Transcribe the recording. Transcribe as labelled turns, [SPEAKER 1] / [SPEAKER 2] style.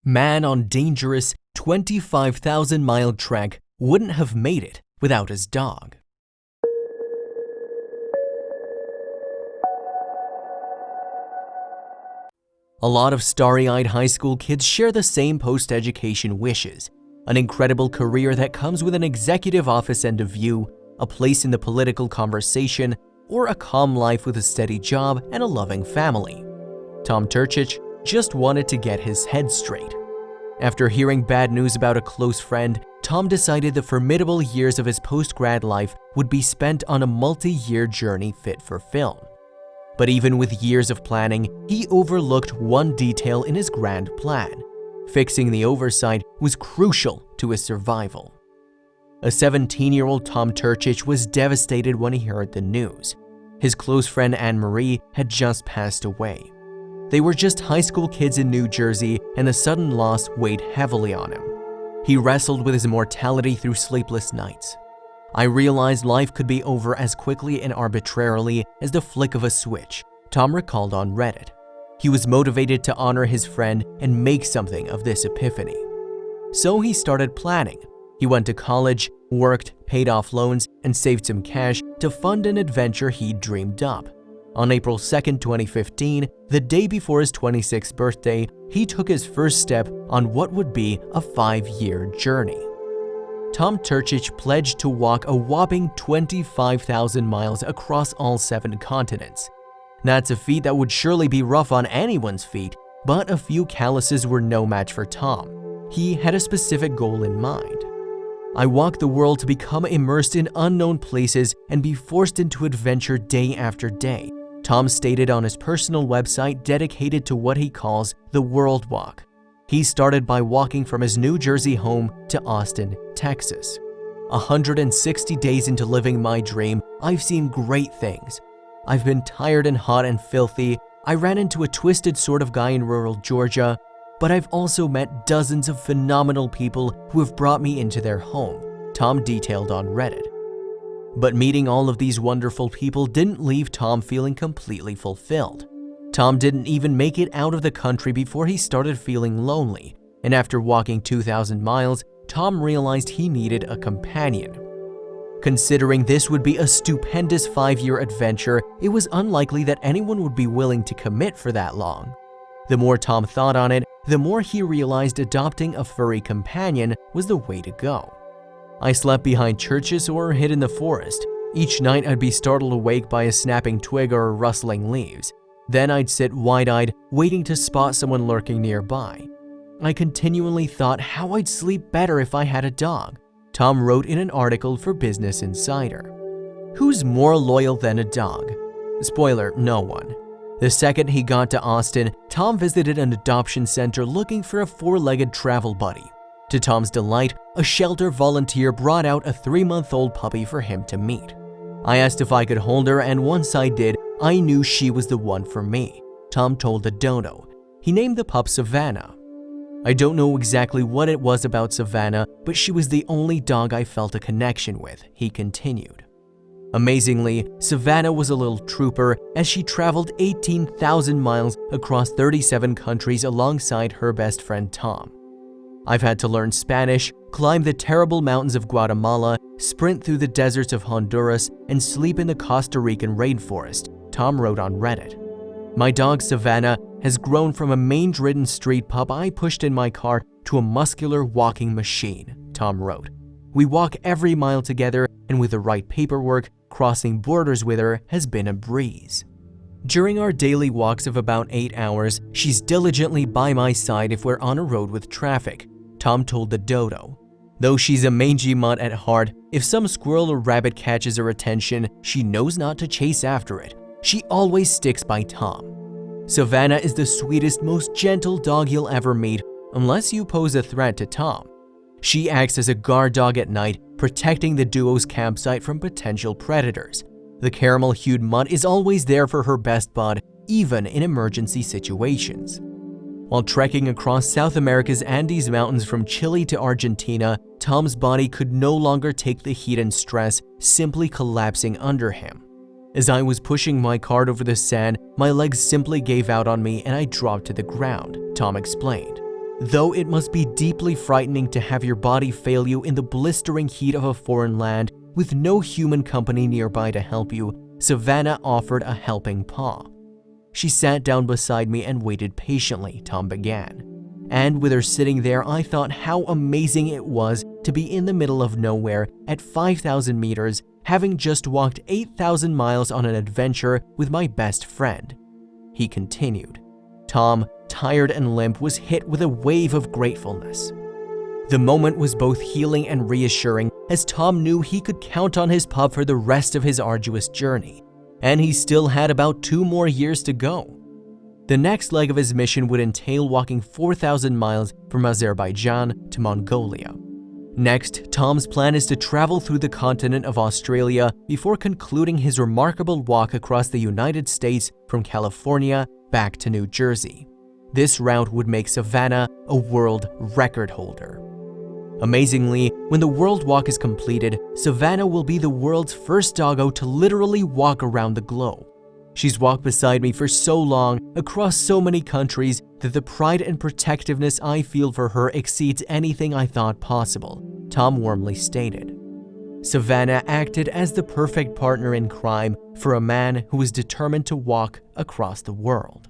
[SPEAKER 1] Man on dangerous 25,000-mile trek wouldn't have made it without his dog. A lot of starry-eyed high school kids share the same post-education wishes: an incredible career that comes with an executive office and a view, a place in the political conversation, or a calm life with a steady job and a loving family. Tom Turcich just wanted to get his head straight. After hearing bad news about a close friend, Tom decided the formidable years of his post-grad life would be spent on a multi-year journey fit for film. But even with years of planning, he overlooked one detail in his grand plan. Fixing the oversight was crucial to his survival. A 17-year-old Tom Turcich was devastated when he heard the news. His close friend Anne-Marie had just passed away. They were just high school kids in New Jersey, and the sudden loss weighed heavily on him. He wrestled with his mortality through sleepless nights. "I realized life could be over as quickly and arbitrarily as the flick of a switch," Tom recalled on Reddit. He was motivated to honor his friend and make something of this epiphany. So he started planning. He went to college, worked, paid off loans, and saved some cash to fund an adventure he'd dreamed up. On April 2, 2015, the day before his 26th birthday, he took his first step on what would be a 5-year journey. Tom Turcich pledged to walk a whopping 25,000 miles across all 7 continents. That's a feat that would surely be rough on anyone's feet, but a few calluses were no match for Tom. He had a specific goal in mind. "I walk the world to become immersed in unknown places and be forced into adventure day after day," Tom stated on his personal website dedicated to what he calls the World Walk. He started by walking from his New Jersey home to Austin, Texas. 160 days into living my dream, I've seen great things. I've been tired and hot and filthy. I ran into a twisted sort of guy in rural Georgia, but I've also met dozens of phenomenal people who have brought me into their home," Tom detailed on Reddit. But meeting all of these wonderful people didn't leave Tom feeling completely fulfilled. Tom didn't even make it out of the country before he started feeling lonely, and after walking 2,000 miles, Tom realized he needed a companion. Considering this would be a stupendous 5-year adventure, it was unlikely that anyone would be willing to commit for that long. The more Tom thought on it, the more he realized adopting a furry companion was the way to go. "I slept behind churches or hid in the forest. Each night I'd be startled awake by a snapping twig or rustling leaves. Then I'd sit wide-eyed, waiting to spot someone lurking nearby. I continually thought how I'd sleep better if I had a dog," Tom wrote in an article for Business Insider. Who's more loyal than a dog? Spoiler, no one. The second he got to Austin, Tom visited an adoption center looking for a 4-legged travel buddy. To Tom's delight, a shelter volunteer brought out a 3-month-old puppy for him to meet. "I asked if I could hold her, and once I did, I knew she was the one for me," Tom told the Dodo. He named the pup Savannah. "I don't know exactly what it was about Savannah, but she was the only dog I felt a connection with," he continued. Amazingly, Savannah was a little trooper as she traveled 18,000 miles across 37 countries alongside her best friend Tom. "I've had to learn Spanish, climb the terrible mountains of Guatemala, sprint through the deserts of Honduras, and sleep in the Costa Rican rainforest," Tom wrote on Reddit. "My dog Savannah has grown from a mange-ridden street pup I pushed in my car to a muscular walking machine," Tom wrote. "We walk every mile together, and with the right paperwork, crossing borders with her has been a breeze. During our daily walks of about 8 hours, she's diligently by my side if we're on a road with traffic," Tom told the Dodo. "Though she's a mangy mutt at heart, if some squirrel or rabbit catches her attention, she knows not to chase after it. She always sticks by Tom. Savannah is the sweetest, most gentle dog you'll ever meet, unless you pose a threat to Tom. She acts as a guard dog at night, protecting the duo's campsite from potential predators. The caramel-hued mutt is always there for her best bud, even in emergency situations." While trekking across South America's Andes Mountains from Chile to Argentina, Tom's body could no longer take the heat and stress, simply collapsing under him. "As I was pushing my cart over the sand, my legs simply gave out on me and I dropped to the ground," Tom explained. Though it must be deeply frightening to have your body fail you in the blistering heat of a foreign land with no human company nearby to help you, Savannah offered a helping paw. She sat down beside me and waited patiently, Tom began. And with her sitting there, I thought how amazing it was to be in the middle of nowhere at 5,000 meters, having just walked 8,000 miles on an adventure with my best friend. He continued. Tom, tired and limp, was hit with a wave of gratefulness. The moment was both healing and reassuring, as Tom knew he could count on his pup for the rest of his arduous journey, and he still had about 2 more years to go. The next leg of his mission would entail walking 4,000 miles from Azerbaijan to Mongolia. Next, Tom's plan is to travel through the continent of Australia before concluding his remarkable walk across the United States from California back to New Jersey. This route would make Savannah a world record holder. Amazingly, when the world walk is completed, Savannah will be the world's first doggo to literally walk around the globe. She's walked beside me for so long, across so many countries, that the pride and protectiveness I feel for her exceeds anything I thought possible, Tom warmly stated. Savannah acted as the perfect partner in crime for a man who was determined to walk across the world.